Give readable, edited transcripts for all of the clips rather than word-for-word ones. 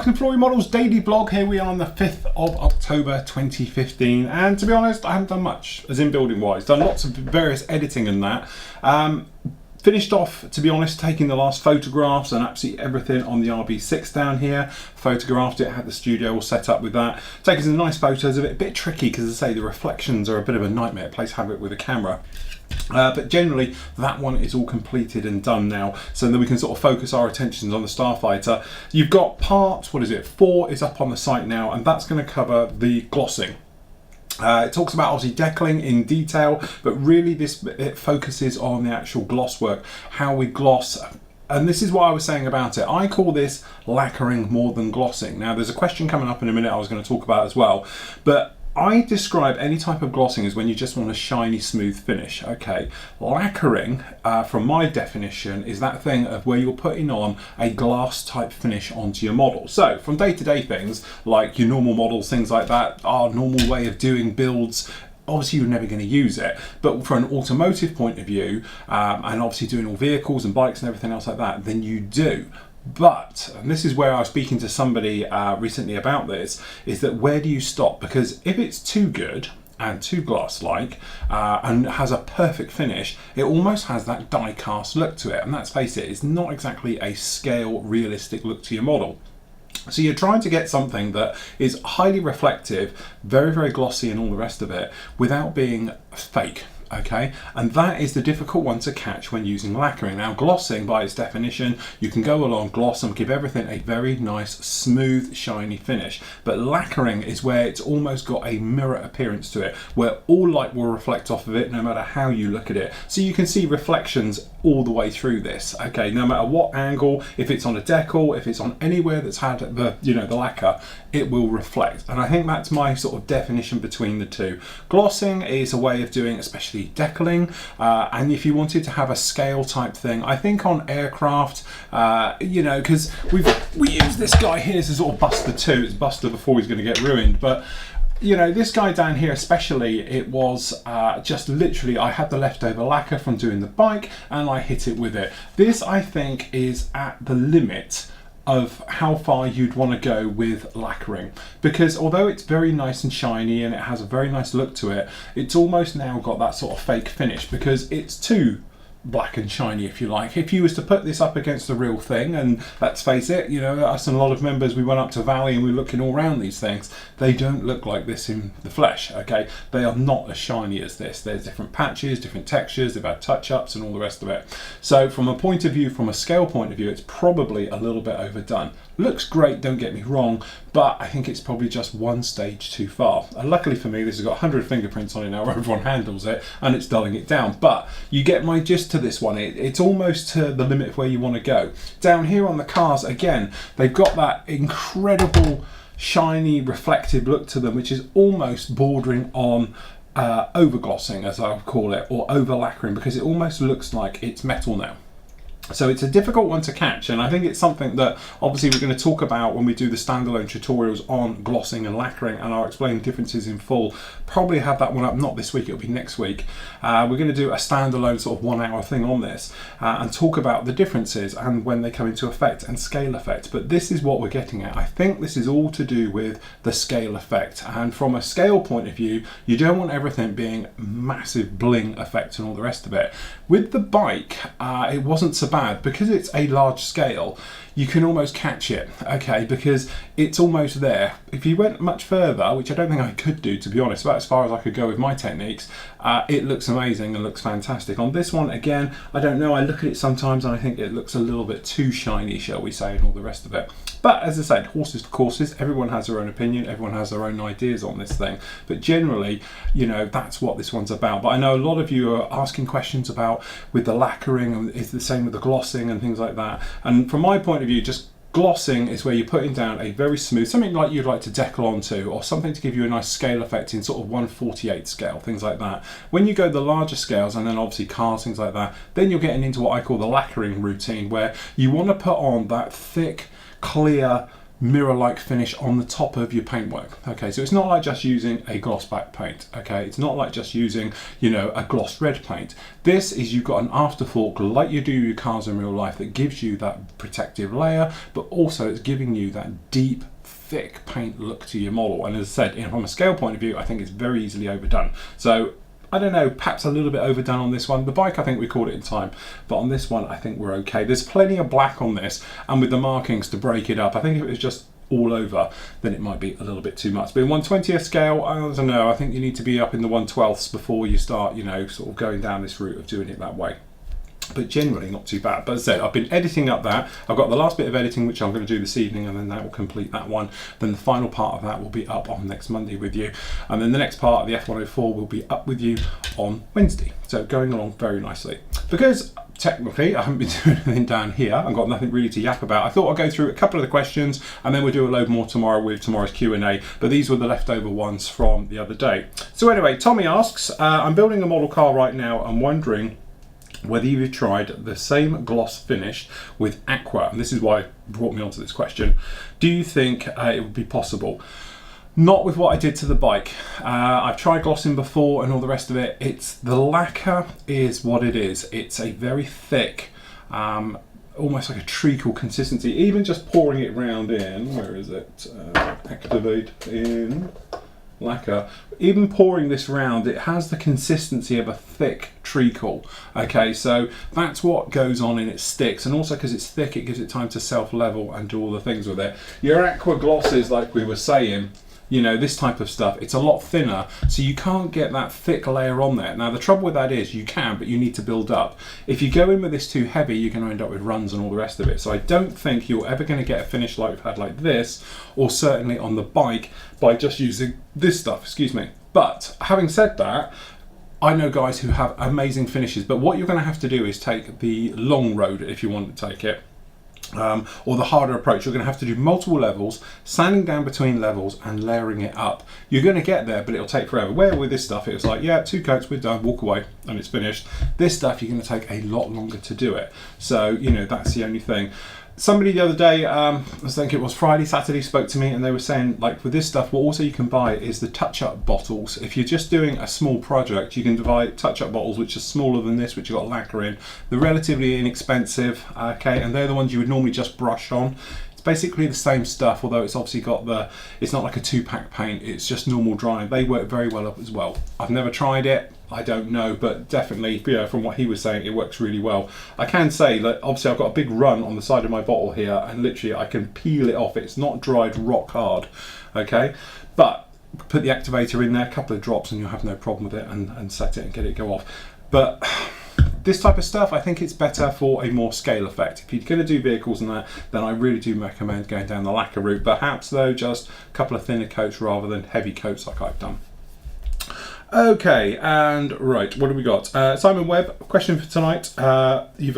welcome to Flory Models Daily Vlog. Here we are on the 5th of October 2015, and to be honest I haven't done much as in building wise. Done lots of various editing and that. Finished off, to be honest, taking the last photographs and absolutely everything on the RB6 down here. Photographed it, had the studio all set up with that. Taking some nice photos of it. A bit tricky because, as I say, the reflections are a bit of a nightmare. It plays havoc with the camera. But generally that one is all completed and done now, so that we can sort of focus our attentions on the Starfighter. You've got part, 4 is up on the site now, and that's going to cover the glossing. It talks about obviously decaling in detail, but really it focuses on the actual gloss work, how we gloss. And this is what I was saying about it. I call this lacquering more than glossing. Now there's a question coming up in a minute I was going to talk about as well, but I describe any type of glossing as when you just want a shiny, smooth finish. Okay, lacquering, from my definition, is that thing of where you're putting on a glass type finish onto your model. So from day-to-day things, like your normal models, things like that, our normal way of doing builds, obviously you're never going to use it, but for an automotive point of view, and obviously doing all vehicles and bikes and everything else like that, then you do. But, and this is where I was speaking to somebody recently about this, is that where do you stop? Because if it's too good and too glass-like and has a perfect finish, it almost has that die-cast look to it. And let's face it, it's not exactly a scale, realistic look to your model. So you're trying to get something that is highly reflective, very, very glossy and all the rest of it, without being fake. Okay, and that is the difficult one to catch when using lacquering. Now glossing, by its definition, you can go along, gloss and give everything a very nice, smooth, shiny finish. But lacquering is where it's almost got a mirror appearance to it, where all light will reflect off of it no matter how you look at it. So you can see reflections all the way through this. Okay, no matter what angle, if it's on a decal, if it's on anywhere that's had the, the lacquer, it will reflect. And I think that's my sort of definition between the two. Glossing is a way of doing, especially decaling, and if you wanted to have a scale type thing, I think on aircraft, because we use this guy here to sort of Buster 2. It's Buster before he's going to get ruined, but this guy down here especially, it was just literally, I had the leftover lacquer from doing the bike and I hit it with it. This, I think, is at the limit of how far you'd want to go with lacquering, because although it's very nice and shiny and it has a very nice look to it, it's almost now got that sort of fake finish because it's too black and shiny, if you like. If you was to put this up against the real thing, and let's face it, us and a lot of members, we went up to Valley and we were looking all around these things, they don't look like this in the flesh. Okay, they are not as shiny as this. There's different patches, different textures, they've had touch-ups and all the rest of it. So from a point of view, from a scale point of view, it's probably a little bit overdone. Looks great, don't get me wrong, but I think it's probably just one stage too far. And luckily for me, this has got 100 fingerprints on it now where everyone handles it, and it's dulling it down. But you get my gist to this one. It's almost to the limit of where you want to go. Down here on the cars, again, they've got that incredible shiny reflective look to them, which is almost bordering on over glossing, as I would call it, or over lacquering, because it almost looks like it's metal now. So it's a difficult one to catch, and I think it's something that obviously we're going to talk about when we do the standalone tutorials on glossing and lacquering, and I'll explain differences in full. Probably have that one up, not this week, it'll be next week. We're going to do a standalone sort of 1 hour thing on this and talk about the differences and when they come into effect and scale effect. But this is what we're getting at. I think this is all to do with the scale effect, and from a scale point of view, you don't want everything being massive bling effect and all the rest of it. With the bike, it wasn't so bad because it's a large scale. You can almost catch it, okay, because it's almost there. If you went much further, which I don't think I could do, to be honest, about as far as I could go with my techniques, it looks amazing and looks fantastic. On this one, again, I don't know, I look at it sometimes and I think it looks a little bit too shiny, shall we say, and all the rest of it. But as I said, horses for courses, everyone has their own opinion, everyone has their own ideas on this thing. But generally, that's what this one's about. But I know a lot of you are asking questions about with the lacquering, and is the same with the glossing and things like that. And from my point of view, just glossing is where you're putting down a very smooth, something like you'd like to decal onto, or something to give you a nice scale effect in sort of 1/48 scale, things like that. When you go the larger scales, and then obviously cars, things like that, then you're getting into what I call the lacquering routine, where you want to put on that thick, clear, mirror-like finish on the top of your paintwork. Okay, so it's not like just using a gloss back paint. Okay, it's not like just using, you know, a gloss red paint. This is, you've got an afterfork like you do your cars in real life that gives you that protective layer, but also it's giving you that deep, thick paint look to your model. And as I said, from a scale point of view, I think it's very easily overdone. So I don't know, perhaps a little bit overdone on this one. The bike, I think we called it in time, but on this one, I think we're okay. There's plenty of black on this, and with the markings to break it up, I think if it was just all over, then it might be a little bit too much. But in 1/20th scale, I don't know, I think you need to be up in the 1/12ths before you start, you know, sort of going down this route of doing it that way. But generally not too bad. But as I said, I've been editing up that. I've got the last bit of editing which I'm going to do this evening, and then that will complete that one. Then the final part of that will be up on next Monday with you, and then the next part of the F104 will be up with you on Wednesday. So going along very nicely. Because technically I haven't been doing anything down here, I've got nothing really to yap about, I thought I'd go through a couple of the questions and then we'll do a load more tomorrow with tomorrow's Q&A, but these were the leftover ones from the other day. So anyway, Tommy asks, I'm building a model car right now. I'm wondering whether you've tried the same gloss finish with aqua, and this is why it brought me onto this question. Do you think it would be possible? Not with what I did to the bike. I've tried glossing before and all the rest of it. It's the lacquer is what it is. It's a very thick, almost like a treacle consistency. Even just pouring it round in, where is it? Activate in lacquer. Even pouring this round, it has the consistency of a thick treacle. Okay, so that's what goes on and it sticks, and also because it's thick, it gives it time to self-level and do all the things with it. Your aqua glosses, like we were saying, you know, this type of stuff, it's a lot thinner, so you can't get that thick layer on there. Now the trouble with that is you can, but you need to build up. If you go in with this too heavy, you're going to end up with runs and all the rest of it. So I don't think you're ever going to get a finish like we've had like this, or certainly on the bike, by just using this stuff, excuse me. But having said that, I know guys who have amazing finishes, but what you're going to have to do is take the long road if you want to take it. Or the harder approach. You're going to have to do multiple levels, sanding down between levels and layering it up. You're going to get there, but it'll take forever. Where with this stuff, it was like, yeah, 2 coats, we're done, walk away, and it's finished. This stuff, you're going to take a lot longer to do it. So, you know, that's the only thing. Somebody the other day, I think it was Friday, Saturday, spoke to me, and they were saying, like, with this stuff, what also you can buy is the touch-up bottles. If you're just doing a small project, you can buy touch-up bottles which are smaller than this, which have got lacquer in. They're relatively inexpensive, okay, and they're the ones you would normally just brush on. It's basically the same stuff, although it's obviously got the, it's not like a 2-pack paint, it's just normal drying. They work very well up as well. I've never tried it, I don't know, but definitely, you know, from what he was saying, it works really well. I can say that obviously I've got a big run on the side of my bottle here, and literally I can peel it off. It's not dried rock hard, okay? But put the activator in there, a couple of drops, and you'll have no problem with it, and set it and get it go off. But this type of stuff, I think it's better for a more scale effect. If you're going to do vehicles and that, then I really do recommend going down the lacquer route. Perhaps though, just a couple of thinner coats rather than heavy coats like I've done. Okay, and right, what have we got? Simon Webb, question for tonight. Have you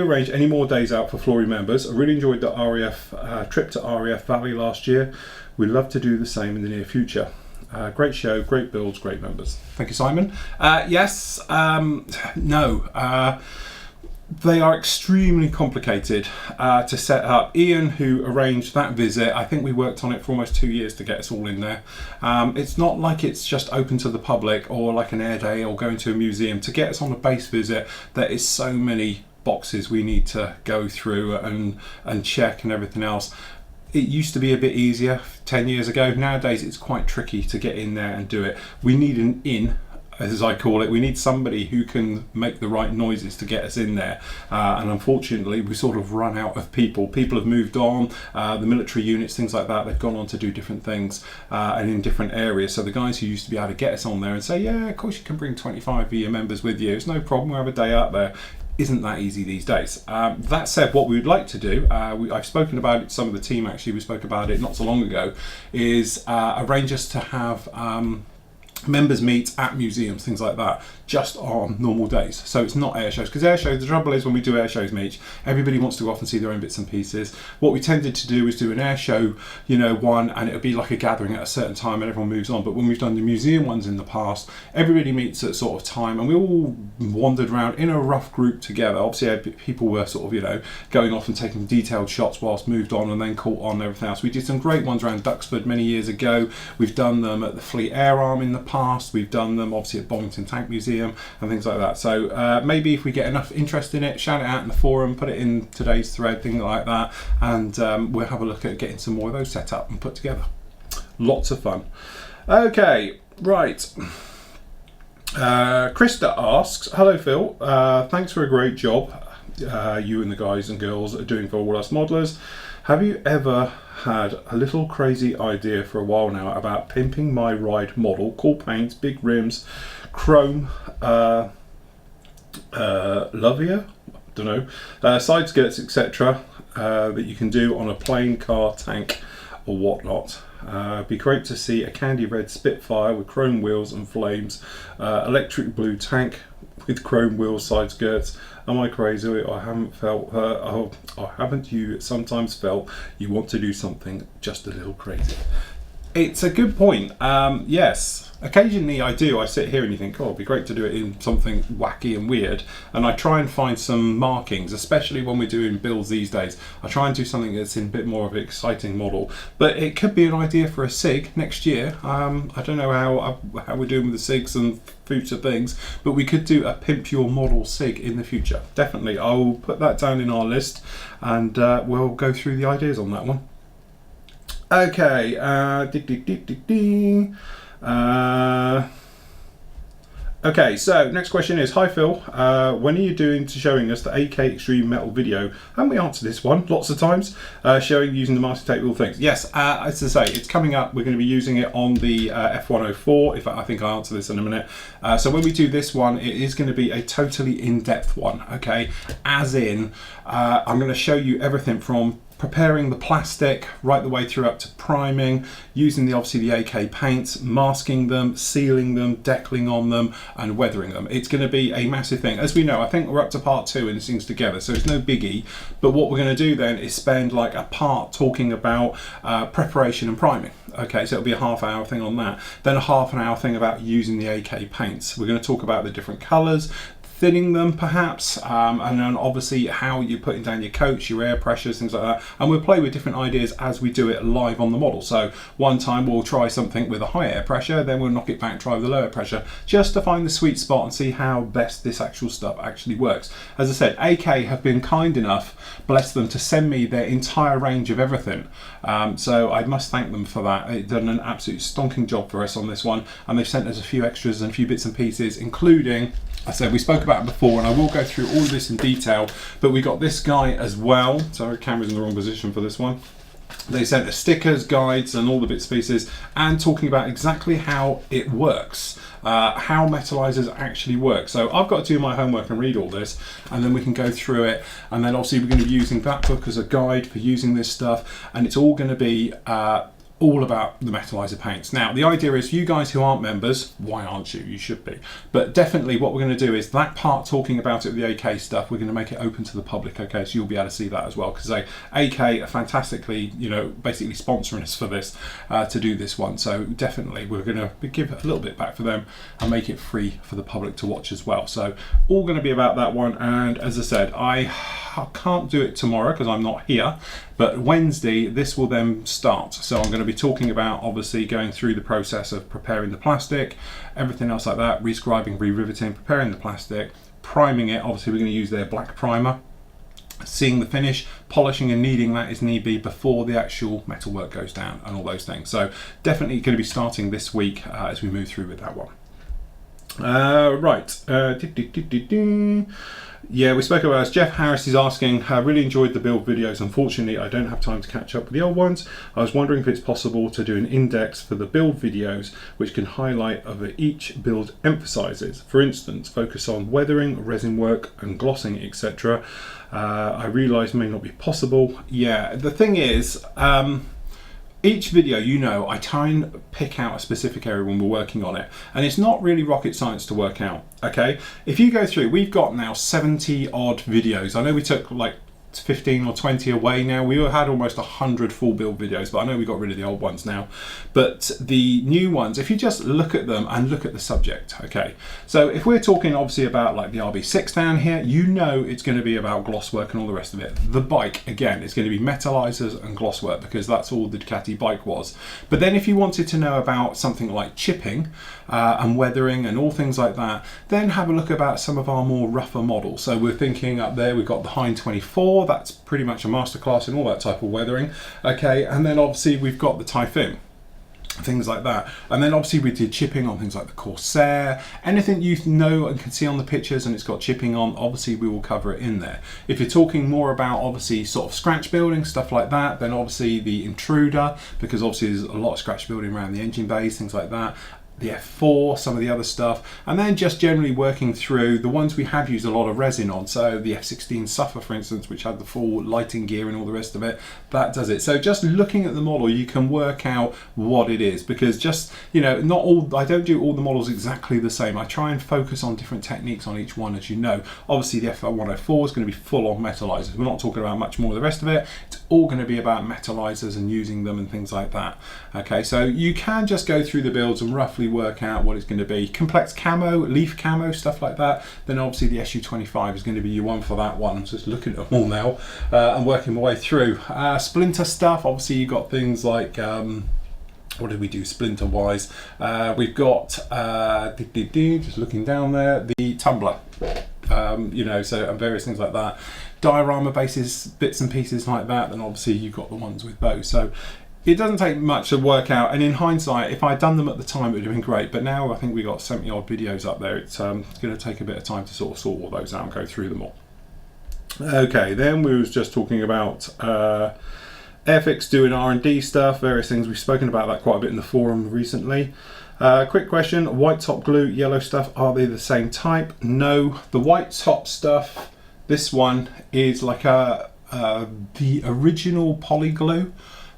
arranged any more days out for Flory members? I really enjoyed the RAF trip to RAF Valley last year. We'd love to do the same in the near future. Great show, great builds, great members. Thank you, Simon. Yes, no. They are extremely complicated to set up. Ian, who arranged that visit, I think we worked on it for almost 2 years to get us all in there. It's not like it's just open to the public or like an air day or going to a museum. To get us on a base visit, there is so many boxes we need to go through and check and everything else. It used to be a bit easier 10 years ago. Nowadays it's quite tricky to get in there and do it. We need an in, as I call it. We need somebody who can make the right noises to get us in there, and unfortunately we sort of run out of people. People have moved on, the military units, things like that, they've gone on to do different things and in different areas. So the guys who used to be able to get us on there and say, yeah, of course you can bring 25 of your members with you, it's no problem, we'll have a day out there, isn't that easy these days. That said, what we would like to do, I've spoken about it, some of the team actually, we spoke about it not so long ago, is arrange us to have members meet at museums, things like that, just on normal days. So it's not air shows, because air shows, the trouble is when we do air shows, Meech, everybody wants to go off and see their own bits and pieces. What we tended to do is do an air show, you know, one, and it would be like a gathering at a certain time and everyone moves on. But when we've done the museum ones in the past, everybody meets at sort of time, and we all wandered around in a rough group together. Obviously people were sort of, you know, going off and taking detailed shots whilst moved on and then caught on and everything else. We did some great ones around Duxford many years ago. We've done them at the Fleet Air Arm in the past. We've done them obviously at Bollington Tank Museum and things like that. So maybe if we get enough interest in it, shout it out in the forum, put it in today's thread, things like that, and we'll have a look at getting some more of those set up and put together. Lots of fun. Okay, right. Krista asks, hello Phil, thanks for a great job you and the guys and girls are doing for all us modelers. Have you ever had a little crazy idea for a while now about pimping my ride model? Cool paints, big rims, chrome, Lovia, don't know, side skirts, etc. That you can do on a plain car, tank or whatnot. Be great to see a candy red Spitfire with chrome wheels and flames, electric blue tank with chrome wheels, side skirts. Am I crazy? Or haven't you sometimes felt you want to do something just a little crazy? It's a good point. Yes, occasionally I do. I sit here and you think, oh, it'd be great to do it in something wacky and weird. And I try and find some markings, especially when we're doing builds these days. I try and do something that's in a bit more of an exciting model. But it could be an idea for a SIG next year. I don't know how we're doing with the SIGs and future things, but we could do a Pimp Your Model SIG in the future. Definitely. I'll put that down in our list and we'll go through the ideas on that one. Okay, okay, so next question is, hi Phil, when are you doing to showing us the AK Extreme Metal video? Haven't we answered this one lots of times? Showing using the master tape, all things. Yes, as I say, it's coming up. We're going to be using it on the F104. In fact, I think I'll answer this in a minute. So when we do this one, it is going to be a totally in-depth one, okay? As in, I'm going to show you everything from preparing the plastic right the way through up to priming, using obviously the AK paints, masking them, sealing them, deckling on them and weathering them. It's going to be a massive thing. As we know, I think we're up to part 2 and things together, so it's no biggie. But what we're going to do then is spend like a part talking about preparation and priming. Okay, so it'll be a half-hour thing on that. Then a half-an-hour thing about using the AK paints. We're going to talk about the different colours, thinning them perhaps, and then obviously how you're putting down your coats, your air pressures, things like that. And we'll play with different ideas as we do it live on the model. So one time we'll try something with a high air pressure, then we'll knock it back, try with a lower pressure, just to find the sweet spot and see how best this actual stuff actually works. As I said, AK have been kind enough, bless them, to send me their entire range of everything. So I must thank them for that. They've done an absolute stonking job for us on this one, and they've sent us a few extras and a few bits and pieces, including, I said we spoke about it before, and I will go through all of this in detail, but we got this guy as well. Sorry, camera's in the wrong position for this one. They sent us stickers, guides and all the bits and pieces, and talking about exactly how it works, how metallizers actually work. So I've got to do my homework and read all this, and then we can go through it, and then obviously we're going to be using that book as a guide for using this stuff, and it's all going to be all about the metallizer paints. Now the idea is, for you guys who aren't members, why aren't you? You should be. But definitely what we're going to do is that part talking about it with the AK stuff, we're going to make it open to the public, okay? So you'll be able to see that as well, because they AK are fantastically, you know, basically sponsoring us for this, to do this one. So definitely we're going to give a little bit back for them and make it free for the public to watch as well. So all going to be about that one. And as I said, I can't do it tomorrow because I'm not here, but Wednesday this will then start. So I'm going to be talking about obviously going through the process of preparing the plastic, everything else like that, rescribing, re-riveting, preparing the plastic, priming it. Obviously we're going to use their black primer, seeing the finish, polishing and kneading that as need be before the actual metalwork goes down and all those things. So definitely going to be starting this week as we move through with that one. Right. Yeah, we spoke about this. Jeff Harris is asking, I really enjoyed the build videos. Unfortunately, I don't have time to catch up with the old ones. I was wondering if it's possible to do an index for the build videos which can highlight of each build emphasizes. For instance, focus on weathering, resin work and glossing, etc. I realise may not be possible. Yeah, the thing is, each video, you know, I try and pick out a specific area when we're working on it, and it's not really rocket science to work out, okay? If you go through, we've got now 70 odd videos. I know we took like 15 or 20 away now. We had almost 100 full build videos, but I know we got rid of the old ones now. But the new ones, if you just look at them and look at the subject, okay? So if we're talking obviously about like the RB6 down here, you know it's going to be about gloss work and all the rest of it. The bike, again, is going to be metallizers and gloss work because that's all the Ducati bike was. But then if you wanted to know about something like chipping and weathering and all things like that, then have a look about some of our more rougher models. So we're thinking up there, we've got the Hind 24, that's pretty much a masterclass in all that type of weathering, okay? And then obviously we've got the Typhoon, things like that. And then obviously we did chipping on things like the Corsair, anything you know and can see on the pictures and it's got chipping on, obviously we will cover it in there. If you're talking more about obviously sort of scratch building, stuff like that, then obviously the Intruder, because obviously there's a lot of scratch building around the engine bays, things like that. The F4, some of the other stuff, and then just generally working through the ones we have used a lot of resin on. So the F16 Suffer, for instance, which had the full lighting gear and all the rest of it, that does it. So just looking at the model, you can work out what it is, because just, you know, not all, I don't do all the models exactly the same. I try and focus on different techniques on each one, as you know. Obviously the F104 is going to be full on metallizers. We're not talking about much more of the rest of it. It's all going to be about metallizers and using them and things like that. Okay, so you can just go through the builds and roughly work out what it's going to be. Complex camo, leaf camo, stuff like that. Then obviously the SU25 is going to be your one for that one. I'm just looking at them all now and working my way through. Splinter stuff, obviously you got things like what did we do splinter wise? We've got just looking down there, the tumbler, you know, so and various things like that. Diorama bases, bits and pieces like that. Then obviously you've got the ones with those. So it doesn't take much to work out, and in hindsight, if I'd done them at the time, it would have been great. But now I think we got 70 odd videos up there. It's going to take a bit of time to sort of sort all those out and go through them all. Okay, then we was just talking about Airfix doing R&D stuff, various things. We've spoken about that quite a bit in the forum recently. Quick question, white top glue, yellow stuff, are they the same type? No, the white top stuff, this one is like the original poly glue.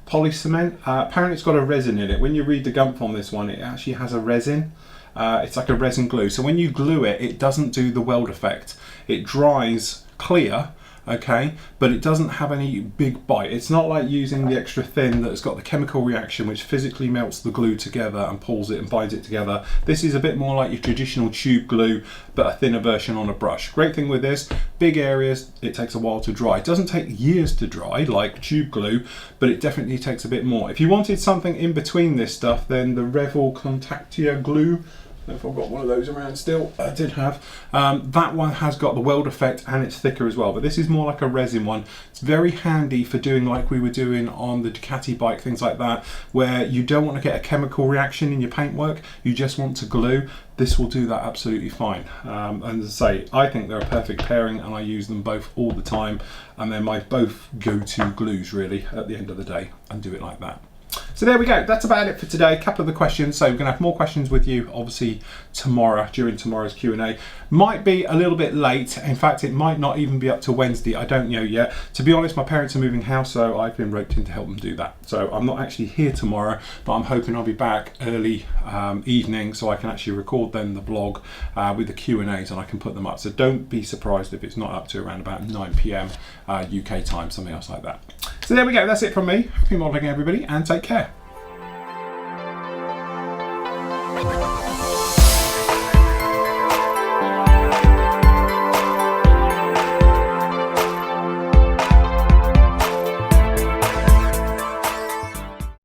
Poly cement. Apparently it's got a resin in it. When you read the gump on this one, it actually has a resin. It's like a resin glue. So when you glue it, it doesn't do the weld effect. It dries clear, okay, but it doesn't have any big bite. It's not like using the extra thin that's got the chemical reaction which physically melts the glue together and pulls it and binds it together. This is a bit more like your traditional tube glue, but a thinner version on a brush. Great thing with this, big areas, it takes a while to dry. It doesn't take years to dry like tube glue, but it definitely takes a bit more. If you wanted something in between this stuff, then the Revel Contactia glue, if I've got one of those around still, I did have. That one has got the weld effect and it's thicker as well, but this is more like a resin one. It's very handy for doing like we were doing on the Ducati bike, things like that, where you don't want to get a chemical reaction in your paintwork, you just want to glue. This will do that absolutely fine. And as I say, I think they're a perfect pairing and I use them both all the time, and they're my both go-to glues really at the end of the day, and do it like that. So there we go, that's about it for today. A couple of the questions, so we're going to have more questions with you obviously tomorrow during tomorrow's Q&A. Might be a little bit late, in fact it might not even be up to Wednesday, I don't know yet. To be honest, my parents are moving house, so I've been roped in to help them do that. So I'm not actually here tomorrow, but I'm hoping I'll be back early evening so I can actually record then the vlog with the Q&As and I can put them up. So don't be surprised if it's not up to around about 9 PM UK time, something else like that. So there we go, that's it from me. Happy modelling everybody and take care.